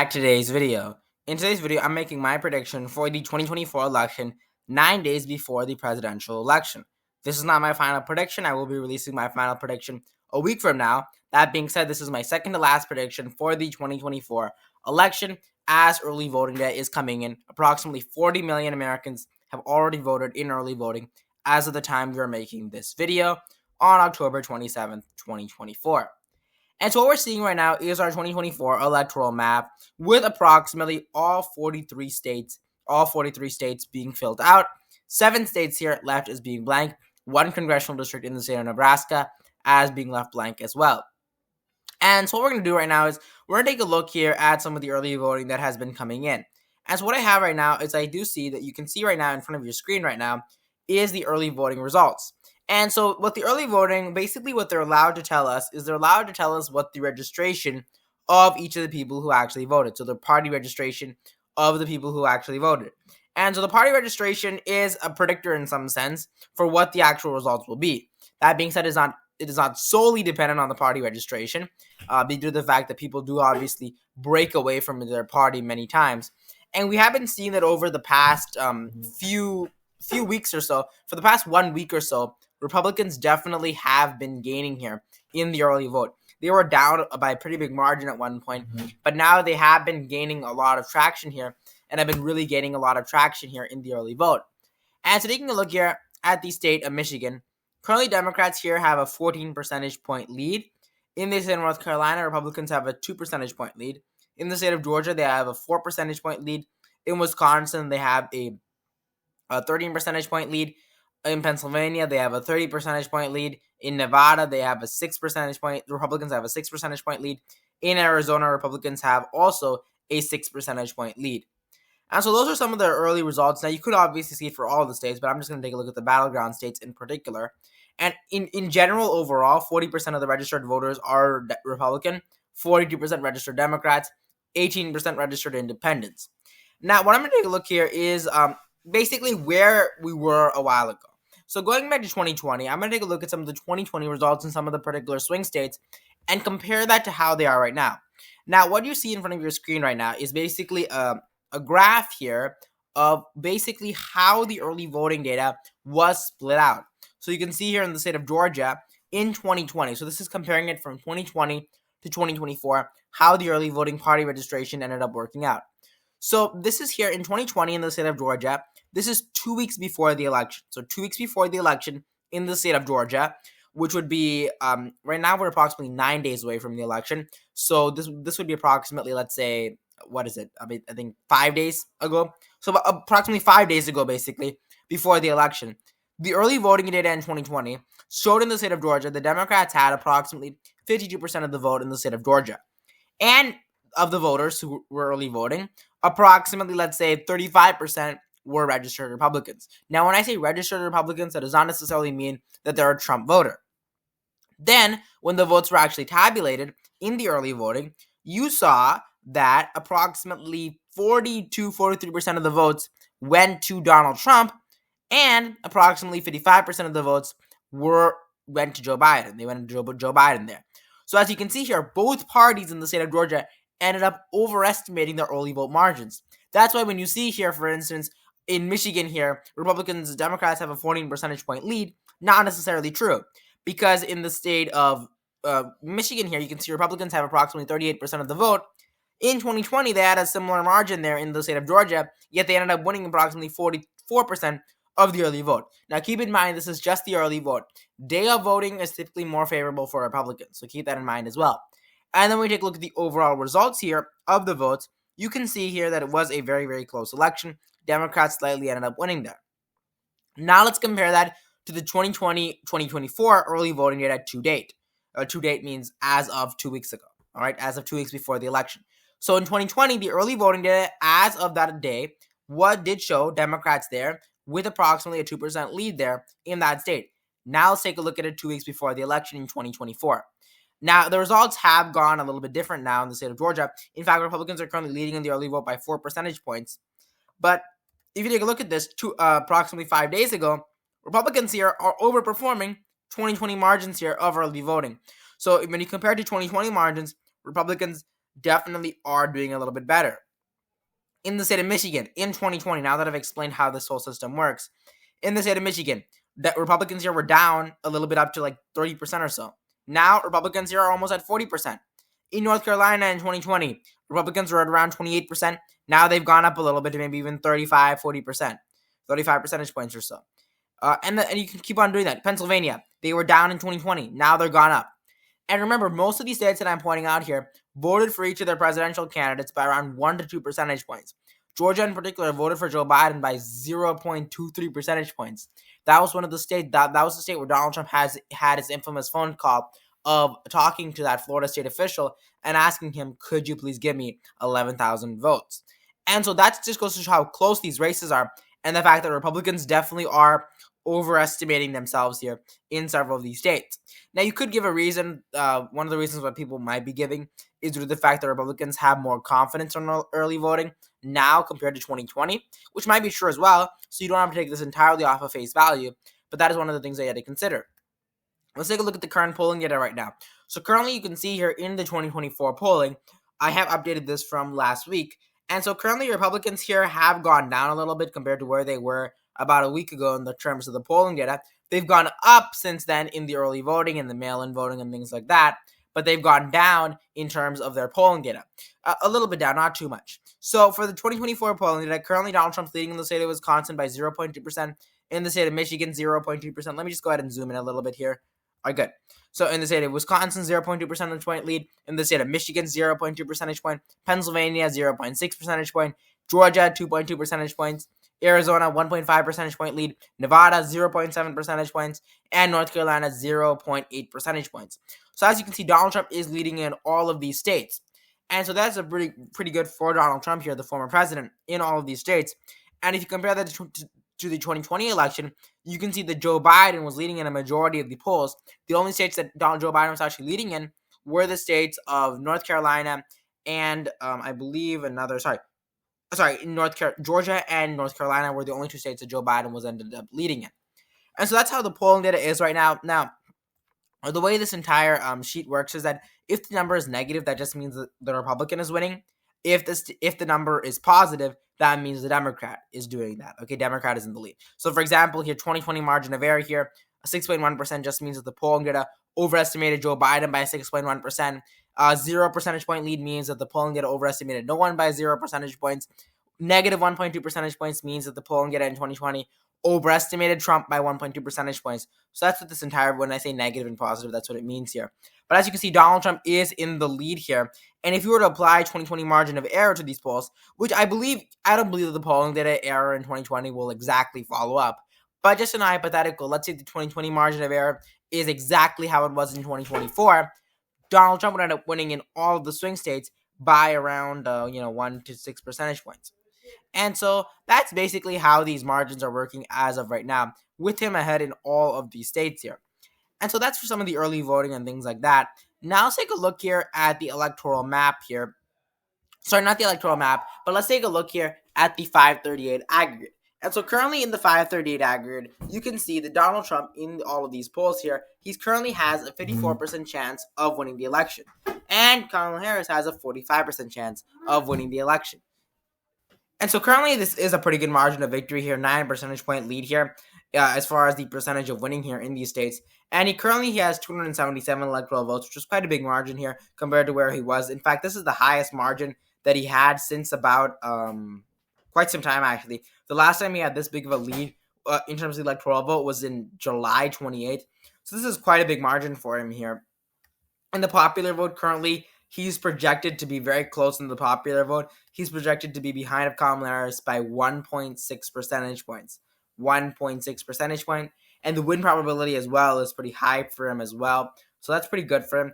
Back to today's video. In today's video, I'm making my prediction for the 2024 election 9 days before the presidential election. This is not my final prediction. I will be releasing my final prediction a week from now. That being said, this is my second to last prediction for the 2024 election as early voting day is coming in. Approximately 40 million Americans have already voted in early voting as of the time we are making this video on October 27th, 2024. And so what we're seeing right now is our 2024 electoral map with approximately all 43 states being filled out. 7 states here left as being blank. 1 congressional district in the state of Nebraska as being left blank as well. And so what we're going to do right now is we're going to take a look here at some of the early voting that has been coming in. And so what I have right now is I do see that you can see right now in front of your screen right now is the early voting results. And so with the early voting, basically what they're allowed to tell us is they're allowed to tell us what the registration of each of the people who actually voted. So the party registration of the people who actually voted. And so the party registration is a predictor in some sense for what the actual results will be. That being said, it is not solely dependent on the party registration due to the fact that people do obviously break away from their party many times. And we have been seeing that over the past few weeks or so, for the past 1 week or so, Republicans definitely have been gaining here in the early vote. They were down by a pretty big margin at one point, but now they have been gaining a lot of traction here and have been really gaining a lot of traction here in the early vote. And so taking a look here at the state of Michigan, currently Democrats here have a 14 percentage point lead. In the state of North Carolina, Republicans have a 2 percentage point lead. In the state of Georgia, they have a 4 percentage point lead. In Wisconsin, they have a 13 percentage point lead. In Pennsylvania, they have a 30 percentage point lead. In Nevada, they have a 6 percentage point. Republicans have a 6 percentage point lead. In Arizona, Republicans have also a 6 percentage point lead. And so those are some of the early results. Now, you could obviously see it for all of the states, but I'm just going to take a look at the battleground states in particular. And in general, overall, 40% of the registered voters are Republican, 42% registered Democrats, 18% registered independents. Now, what I'm going to take a look here is basically where we were a while ago. So going back to 2020, I'm going to take a look at some of the 2020 results in some of the particular swing states and compare that to how they are right now. Now, what you see in front of your screen right now is basically a graph here of basically how the early voting data was split out. So you can see here in the state of Georgia in 2020. So this is comparing it from 2020 to 2024, how the early voting party registration ended up working out. So this is here in 2020 in the state of Georgia. This is 2 weeks before the election. So 2 weeks before the election in the state of Georgia, which would be right now we're approximately 9 days away from the election. So this would be approximately, let's say, what is it? I think 5 days ago. So approximately 5 days ago, basically, before the election. The early voting data in 2020 showed in the state of Georgia the Democrats had approximately 52% of the vote in the state of Georgia. And of the voters who were early voting, approximately, let's say, 35% were registered Republicans. Now, when I say registered Republicans, that does not necessarily mean that they're a Trump voter. Then, when the votes were actually tabulated in the early voting, you saw that approximately 43% of the votes went to Donald Trump, and approximately 55% of the votes went to Joe Biden. They went to Joe Biden there. So as you can see here, both parties in the state of Georgia ended up overestimating their early vote margins. That's why when you see here, for instance, in Michigan here, Republicans and Democrats have a 14 percentage point lead, not necessarily true. Because in the state of Michigan here, you can see Republicans have approximately 38% of the vote. In 2020, they had a similar margin there in the state of Georgia, yet they ended up winning approximately 44% of the early vote. Now, keep in mind, this is just the early vote. Day of voting is typically more favorable for Republicans, so keep that in mind as well. And then we take a look at the overall results here of the votes. You can see here that it was a very, very close election. Democrats slightly ended up winning there. Now let's compare that to the 2020-2024 early voting data to date. To date means as of 2 weeks ago, all right, as of 2 weeks before the election. So in 2020, the early voting data as of that day, what did show Democrats there with approximately a 2% lead there in that state. Now let's take a look at it 2 weeks before the election in 2024. Now, the results have gone a little bit different now in the state of Georgia. In fact, Republicans are currently leading in the early vote by 4 percentage points. But if you take a look at this, approximately 5 days ago, Republicans here are overperforming 2020 margins here of early voting. So when you compare to 2020 margins, Republicans definitely are doing a little bit better. In the state of Michigan in 2020, now that I've explained how this whole system works, in the state of Michigan, that Republicans here were down a little bit up to like 30% or so. Now Republicans here are almost at 40%. In North Carolina in 2020, Republicans were at around 28%. Now they've gone up a little bit to maybe even 35, 40%, 35 percentage points or so. And you can keep on doing that. Pennsylvania, they were down in 2020. Now they're gone up. And remember, most of these states that I'm pointing out here voted for each of their presidential candidates by around 1 to 2 percentage points. Georgia, in particular, voted for Joe Biden by 0.23 percentage points. That was one of the states that was the state where Donald Trump had his infamous phone call of talking to that Florida state official and asking him, "Could you please give me 11,000 votes?" And so that just goes to show how close these races are, and the fact that Republicans definitely are overestimating themselves here in several of these states. Now, you could give a reason. One of the reasons why people might be giving is due to the fact that Republicans have more confidence on early voting now compared to 2020, which might be true as well. So you don't have to take this entirely off of face value, but that is one of the things that you had to consider. Let's take a look at the current polling data right now. So currently you can see here in the 2024 polling, I have updated this from last week. And so currently Republicans here have gone down a little bit compared to where they were about a week ago in the terms of the polling data. They've gone up since then in the early voting and the mail-in voting and things like that, but they've gone down in terms of their polling data. A little bit down, not too much. So for the 2024 polling data, currently Donald Trump's leading in the state of Wisconsin by 0.2%, in the state of Michigan 0.2%. Let me just go ahead and zoom in a little bit here. All right, good. So in the state of Wisconsin, 0.2 percentage point lead. In the state of Michigan, 0.2 percentage point. Pennsylvania, 0.6 percentage point. Georgia, 2.2 percentage points. Arizona, 1.5 percentage point lead. Nevada, 0.7 percentage points. And North Carolina, 0.8 percentage points. So as you can see, Donald Trump is leading in all of these states. And so that's a pretty good for Donald Trump here, the former president, in all of these states. And if you compare that to the 2020 election, you can see that Joe Biden was leading in a majority of the polls. The only states that Joe Biden was actually leading in were the states of North Carolina and I believe Georgia and North Carolina were the only two states that Joe Biden was ended up leading in. And so that's how the polling data is right now. Now, the way this entire sheet works is that if the number is negative, that just means that the Republican is winning. If the number is positive, that means the Democrat is doing that. Okay, Democrat is in the lead. So, for example, here 2020 margin of error here, 6.1% just means that the polling data overestimated Joe Biden by 6.1%. 0 percentage point lead means that the polling data overestimated no one by 0 percentage points. Negative 1.2 percentage points means that the polling data in 2020 overestimated Trump by 1.2 percentage points. So that's what this entire, when I say negative and positive, that's what it means here. But as you can see, Donald Trump is in the lead here. And if you were to apply 2020 margin of error to these polls, which I don't believe that the polling data error in 2020 will exactly follow up. But just in a hypothetical, let's say the 2020 margin of error is exactly how it was in 2024. Donald Trump would end up winning in all of the swing states by around 1 to 6 percentage points. And so that's basically how these margins are working as of right now, with him ahead in all of these states here. And so that's for some of the early voting and things like that. Now let's take a look here at the electoral map here. Sorry, not the electoral map, but let's take a look here at the 538 aggregate. And so currently in the 538 aggregate, you can see that Donald Trump in all of these polls here, he currently has a 54% chance of winning the election. And Kamala Harris has a 45% chance of winning the election. And so currently this is a pretty good margin of victory here, 9 percentage point lead here as far as the percentage of winning here in these states. And he has 277 electoral votes, which is quite a big margin here compared to where he was. In fact, this is the highest margin that he had since about quite some time, actually. The last time he had this big of a lead in terms of the electoral vote was in July 28th. So this is quite a big margin for him here. In the popular vote currently, he's projected to be very close in the popular vote. He's projected to be behind of Kamala Harris by 1.6 percentage points. 1.6 percentage point. And the win probability as well is pretty high for him as well. So that's pretty good for him.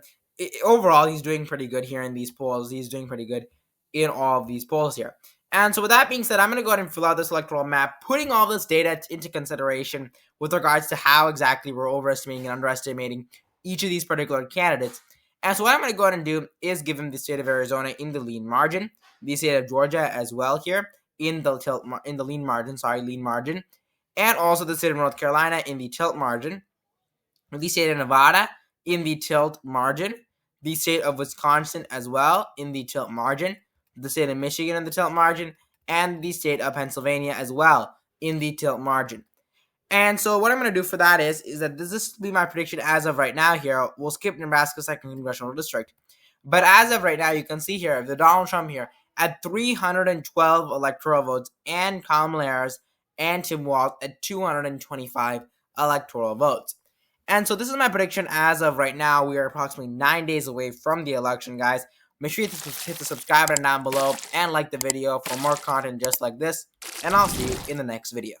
Overall, he's doing pretty good here in these polls. He's doing pretty good in all of these polls here. And so with that being said, I'm going to go ahead and fill out this electoral map, putting all this data into consideration with regards to how exactly we're overestimating and underestimating each of these particular candidates. And so what I'm going to go ahead and do is give him the state of Arizona in the lean margin, the state of Georgia as well here in the lean margin, and also the state of North Carolina in the tilt margin, the state of Nevada in the tilt margin, the state of Wisconsin as well in the tilt margin, the state of Michigan in the tilt margin, and the state of Pennsylvania as well in the tilt margin. And so what I'm going to do for that is that this will be my prediction as of right now here. We'll skip Nebraska 2nd Congressional District. But as of right now, you can see here, the Donald Trump here at 312 electoral votes, and Kamala Harris and Tim Walz at 225 electoral votes. And so this is my prediction as of right now. We are approximately 9 days away from the election, guys. Make sure you hit the subscribe button down below and like the video for more content just like this. And I'll see you in the next video.